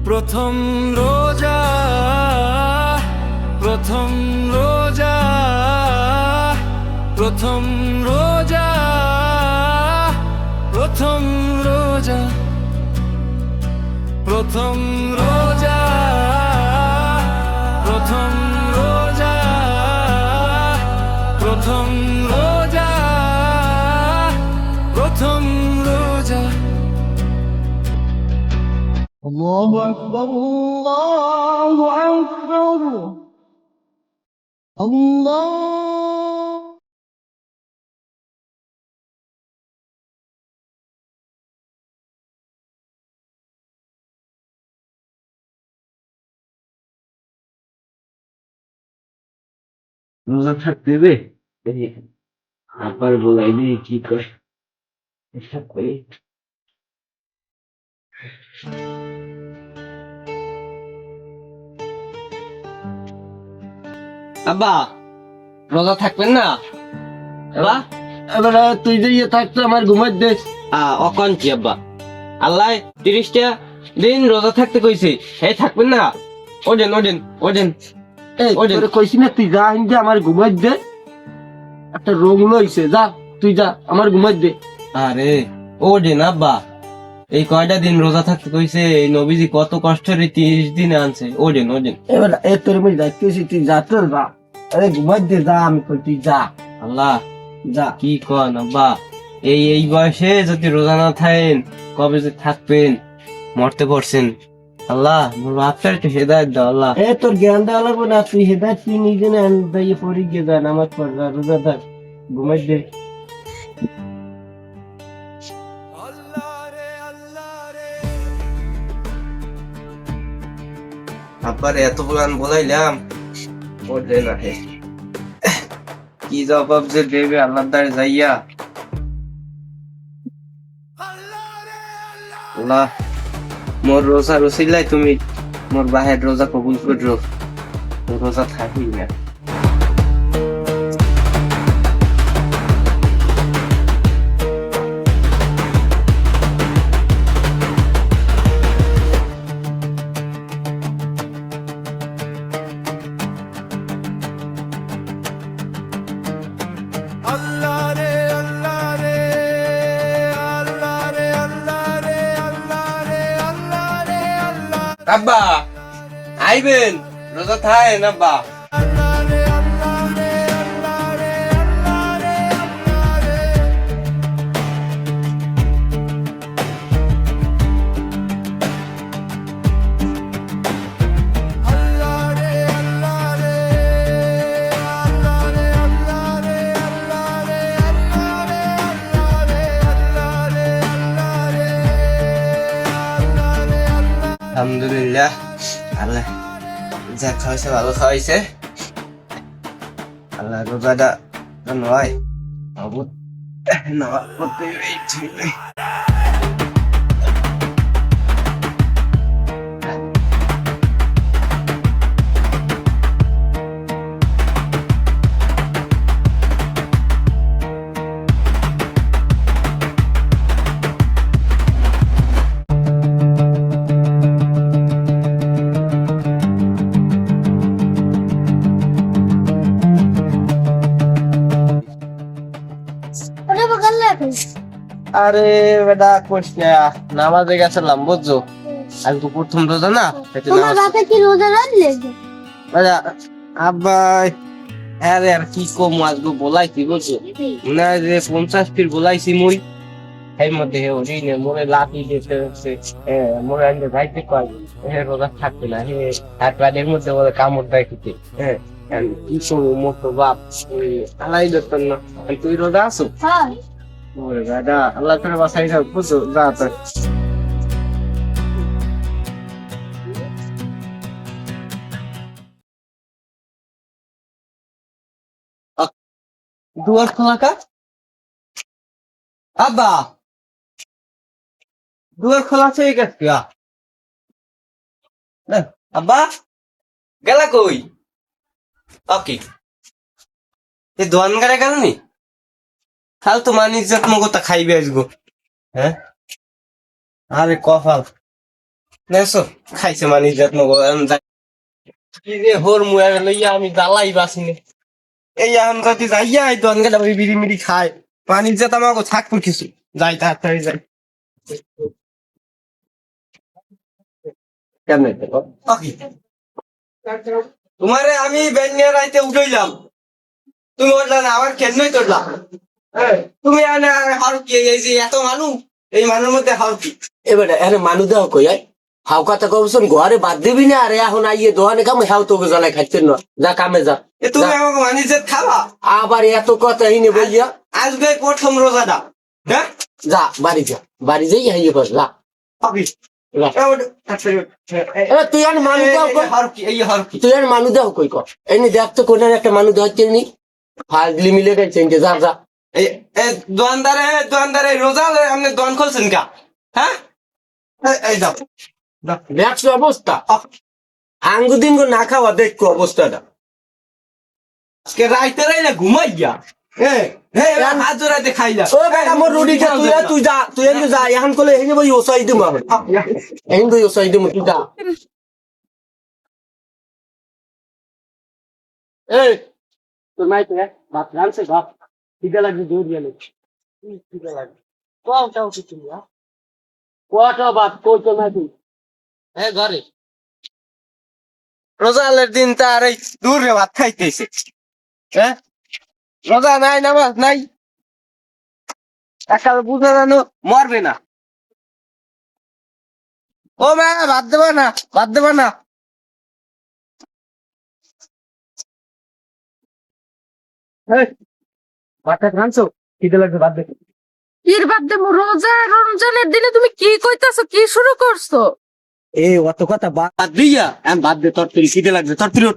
প্রথম রোজা, প্রথম রোজা, প্রথম রোজা, প্রথম রোজা, প্রথম রোজা, প্রথম রোজা, প্রথম রোজা, প্রথম রোজা। الله أكبر الله أكبر الله রোজা থাকতে দেবে আবার বলাইনি কি করে এসব করে। আব্বা রোজা থাকবেন না? আব্বা এবার তুই যে ইয়ে থাকতো আমার ঘুমাই দে। অকন কি আব্বা, আল্লাহ 30টা দিন রোজা থাকতে কইছে, এই থাকবেন না? ওঠেন ওঠেন ওঠেন। এই ওঠেন। তোরে কইছি না তুই যা হিন্দে আমার ঘুমাই দে, একটা রোগ লইছে, যা তুই যা আমার ঘুমাই দে। আরে ওঠেন আব্বা, এই কয়টা দিন রোজা থাকতে কইছে, এই নবীজি কত কষ্টের 30 দিনে আনছে। ওঠেন ওঠেন। এবার তোর আমি যাইতেছি, তুই যা তোর যা। আরে ঘুমাই দে, যা আমি কই তুই যা। আল্লাহ যা কি কন আব্বা, এই বয়সে যদি রোজা না থাকেন কবে যে থাকবেন, মরতে পড়ছেন। আল্লাহ মোর বাপটার একটু হেদায়েত দাও আল্লাহ। তোর জ্ঞান দেওয়া লাগবে না, তুই হেদায়ত তুই নিজে না দাইয়ে পড়ি গিয়ে যা, নামাজ পড়, যা রোজা থাক, ঘুমাই দে। আব্বারে এত গান বলাইলাম, ওঠে না হে। কি জবাব যে দেবে আল্লাহর দ্বারে যাইয়া। আল্লাহ মোর রোজা রসিলাই তুমি মোর বাহের রোজা কবুল করো, রোজা থাকি না। আল্লাহ রে আল্লাহ রে আল্লাহ রে আল্লাহ রে আল্লাহ রে আল্লাহ রে আল্লাহ আব্বা আইবেন, রোজা থাকেন আব্বা। আল্লাহ রে আল্লাহ রে আল্লাহ রে আল্লাহ রে আল্লাহ রে আল্লাহ রে আল্লাহ রে আল্লাহ রে আল্লাহ রে আল্লাহ রে আল্লাহ রে আল্লাহ রে আল্লাহ রে আল্লাহ রে আল্লাহ রে আল্লাহ। আলহামদুলিল্লাহ, আল্লাহ যা খাওয়াইছে ভালো খাওয়াইছে। আল্লাহ রোজাটা নয় নামাজ পড়তে আরে বেটা কোশ না, নামাজে গেছিলাম বুঝছো, আজ তো প্রথম রোজা না, তোমার বাপে কি রোজা রাখলে? আব্বা আরে আর কি কম আজকে বলাইছি বুঝছো না, যে 50 ফির বলাইছি মুই, এর মধ্যে ওই নে মোরে লাঠি দিতে হচ্ছে, মোরে আনতে যাইতে কয় রোজা থাকবে না, তারপরের মধ্যে বলে কামড় দেয় খেতে। কি করবো, মোর তো বাপ আলাই ধরতাম না। তুই রোজা আছো? হ্যাঁ। ওরে দাদা আল্লাহ করে বাসাই থাক বুঝছো, যা তো দুয়ার খোলা কা আব্বা, দুয়ার খোলা আছে গেছে আব্বা, গেলা কই? ওকে এই দোয়ান গাড়ে গেল নি, কাল তো মান ইজ্জত মগতা খাইবে আসবো। হ্যাঁ আরে কপাল, নেছো খাইছে মানে যত্ন কি যে হোর মুয়ার লইয়া আমি জ্বালাই বাসিনি এই এখন যদি যাইয়া এই দন গেলে বিড়ি মিড়ি খায় পানি যে আমাকে থাকবো কিছু যাই তাড়াতাড়ি যাই কেমন তোমারে আমি বেনিয়া রাইতে উঠইলাম তুমি উঠলা না আবার কেনই তোলা তুমি হার কি এই যে এত মানুষ এই মানুষের মধ্যে হার কি এবারে এখানে মানু দেওয়া কই হাও কথা কবছন ঘরে বাদ দিবি না আরে এখন আইয়ে দোকানে কামে হাও তোকে জ্বালাই খাচ্ছেন না যা কামে যা তুমি আমাকে মানিজে খাবা আবার এত কথা হিনে বলিয়া আজকে প্রথম রোজাটা হ্যাঁ যা বাড়ি যাই হাইয়ে কর যা তুই আর মানু দেওয়া তুই আর মানু দেওয়া কই কর এনে দেখ তো কোন একটা মানু দেওয়া নি ফাজলি মিলে গেছে যা যা দোয়ানদারে রোজা আপনি দোয়ান খুলছেন কা হ্যাঁ এই যাও দেখছো অবস্থা আঙ্গুদিন না খাওয়া দেখো অবস্থাটা আজকে রাইতে রাইলে ঘুমাইয়া হাত জোড়াইতে খাইলা ও বেটা মোর রুটি খা তুই যা তুই এনে যা এখন কলে হেনে বই ওসাই দিম আমি এখন বই ওসাই দিম তুই যা এই তোর মাই তো বাপ রানছে বাপ খিদে লাগবে জোর গেলে খিদে লাগবে কোটাও কিছু না কোটা বাপ কই তো না তুই ঘরে রোজালের দিন তার এই দূরে ভাত খাইতেছে হ্যাঁ রোজা নাই নামাজ নাই একাল বুঝা জানো মরবে না ও মা ভাত দেবা না ভাতটা রানছো খিদে লাগবে বাদ দে এর বাদ দে রমজানের দিনে তুমি কি কইতাছো কি শুরু করছো অত কথা বাদ দিয়া আমি বাদ দে তোর খিদে লাগবে তোর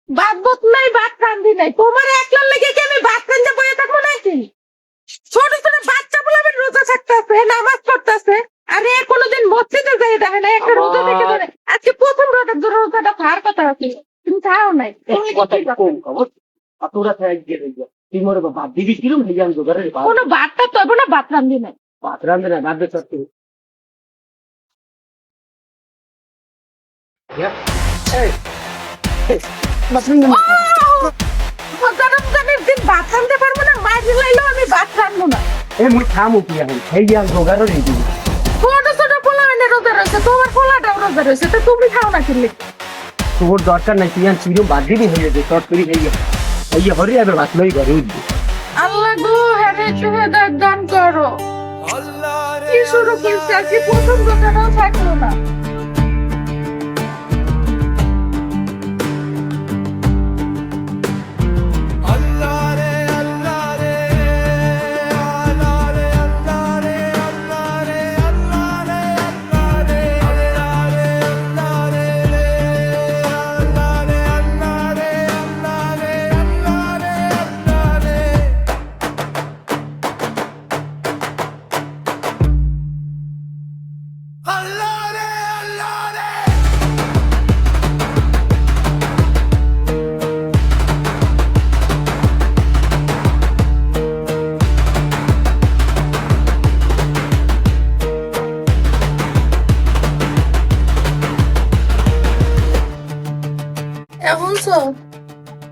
ভাত বত নাই ভাত রান্ধি নাই তোমার একলার লেগে কি আমি ভাত রান্ধতে বসে থাকবো নাকি ছোট ছোট বাচ্চা বলে আমি রোজা থাকতেছে নামাজ পড়তেছে আরে কোনোদিন মসজিদে যাই দেখে না একটা রোজা থেকে ধরে আজকে প্রথম রোজাটা খাওয়ার কথা আছে তুমি খাও নাই তোরা তুই মরে বাদ দিবি কিরম হয়ে যান ঘরে কোনো ভাতটা তবে না ভাত রান্ধি নাই ভাত রান্ধে না বাদ দে তোর রমজানের দিন ভাত রান্ধতে পারবো না মাঝে লাইলেও আমি ভাত রান্ধবো না মুই খামু কি এখন এই যে জোগাড়ও নেই দিবি ছোট ছোট পোলা মানে রোজা রয়েছে তোমার পোলাটাও রোজা রয়েছে তো তুমি খাও না কিনলে তোর দরকার নাই তুই চিরম বাদ দিবি হয়ে যে তোর তৈরি হয়ে গেছে এই হরি আবার ভাত লই ঘরে উঠবি আল্লাহ গো হেদায়েত দান করো আল্লাহ রে কি শুরু করছে আজকে প্রথম রোজাটাও থাকলো না আল্লাহ রে আল্লাহ রে আল্লাহ রে আল্লাহ রে আল্লাহ রে আল্লাহ রে আল্লাহ রে আল্লাহ রে আল্লাহ রে আল্লাহ রে আল্লাহ রে আল্লাহ রে আল্লাহ রে আল্লাহ রে আল্লাহ রে আল্লাহ রে এখন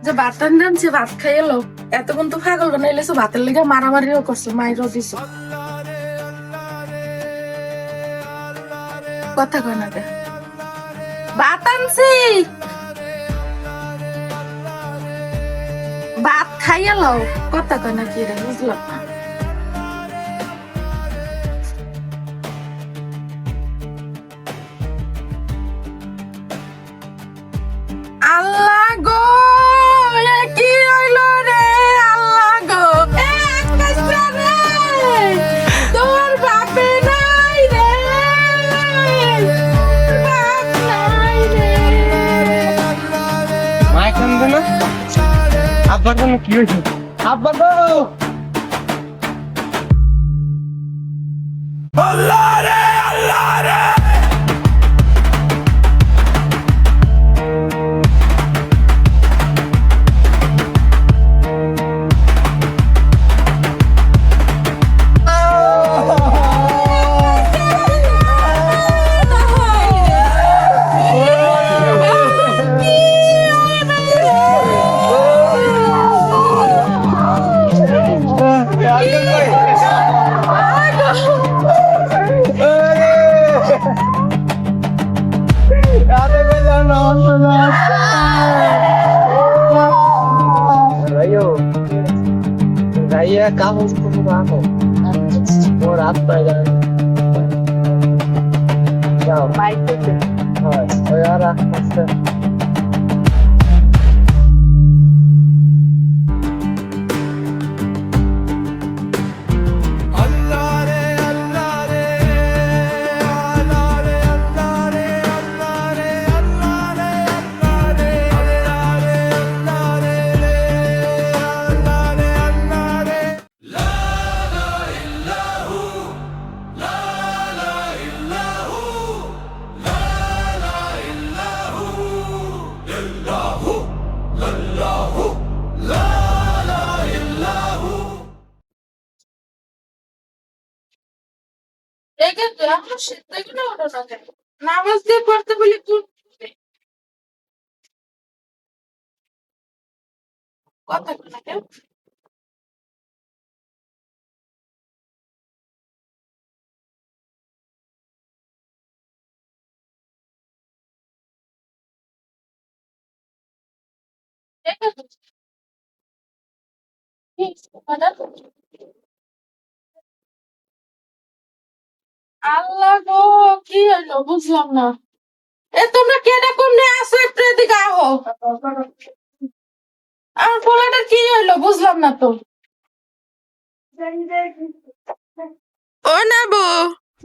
যে ভাত রান্ধছে ভাত খাই এলো এতক্ষণ তো পাগল বানাইলে ভাতের লেগে মারামারিও করছে মাইরও দিছ কথা কয় না ভাত আনছি ভাত খাই এলো কথা কয় না কি রে বুঝলাম না আল্লাহ গো কি হইল রে আল্লাহ গো তোর বাপে নাই রে বাপ নাই রে মায় কান্দে না আব্বার জন্য কি হয়েছে আব্বা গো আল্লাহ রে আল্লাহ রে কারে গেলে না ভাইও ভাইয়া কাগজ করে রাখো ওর হাত পায়ে যাও হয় ওই আর আস্তে Allah re Allah re Allah re Allah re Allah re Allah re Allah re Allah re Allah re Allah re Allah re La la illahu La la illahu La la illahu Illahu Allahu La la illahu দেখে তো এখন দেখে না ওটা না কেন নামাজ দিয়ে পড়তে বলি তুই কথা না কেন দেখে তো আল্লাহ গো কি হলো বুঝলাম না এ তোমরা কেডা কমনে আসো একটু এদিকে আহো আমার পোলাটার কি হলো বুঝলাম না তো ও না বো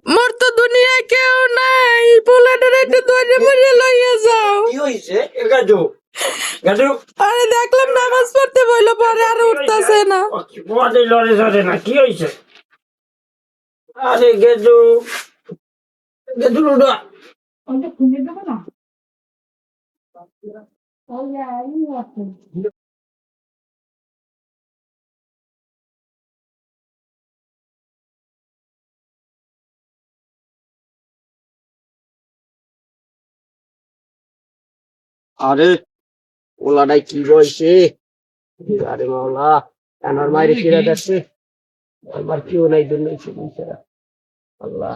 মোর তো দুনিয়ায় কেউ নাই পোলাটার একটু ধরে মরে লইয়া যাও কি হইছে গাজু গাজু আরে দেখলাম নামাজ পড়তে বইলো পরে আর উঠতাছে না বড় লড়ে ধরে না কি হইছে আরে গাজু গাজু লুডা ওটা খুলে দেব না আরে ওলাটাই কি বলছে আরে মাওলা আমার মায়ের কিরা যাচ্ছে আমার কেউ নাই দুনিয়া ছিল আল্লাহ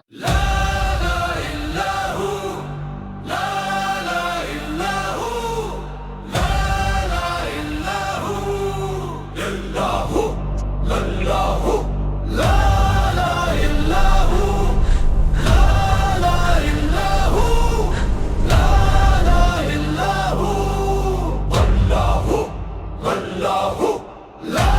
La